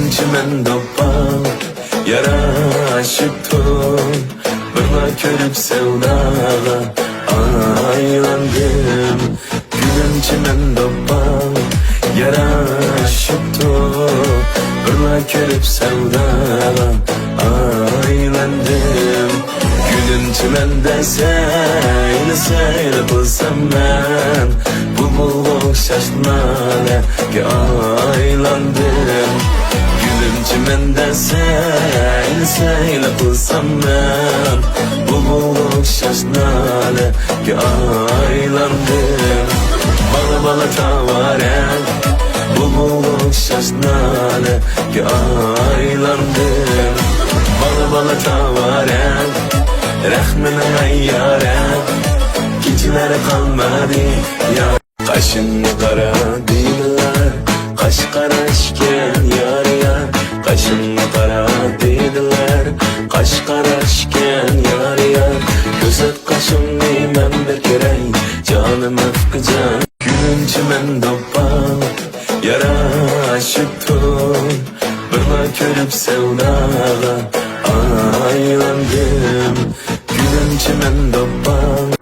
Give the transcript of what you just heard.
çimen dopal yaraşıptım. Birla körüp sevdaga aylandım. Gülüm çimen dopal yaraşıptım. Birla körüp sevdaga aylandım. Gülüm çimende seyli seyli kılsam ben, bulbul şaşnaga aylandım. Gülüm çimende seyli seyli kılsam ben, bulbul şaşnaga aylandım. Bala bala tavaren, bulbul şaşnaga aylandım. Bala bala tavaren, rahmine ayyaren, geceleri kalmadı ya. Kaşını kara dediler, kaş karaşken yar yar. Kaşını kara dediler, kaş karaşken yar yar. Gözet kaşım demem bekirey, canım öfkıcan. Gülüm çimen dopal yaraşıptım. Birla körüp sevdaga aylandım. Gülüm çimen dopal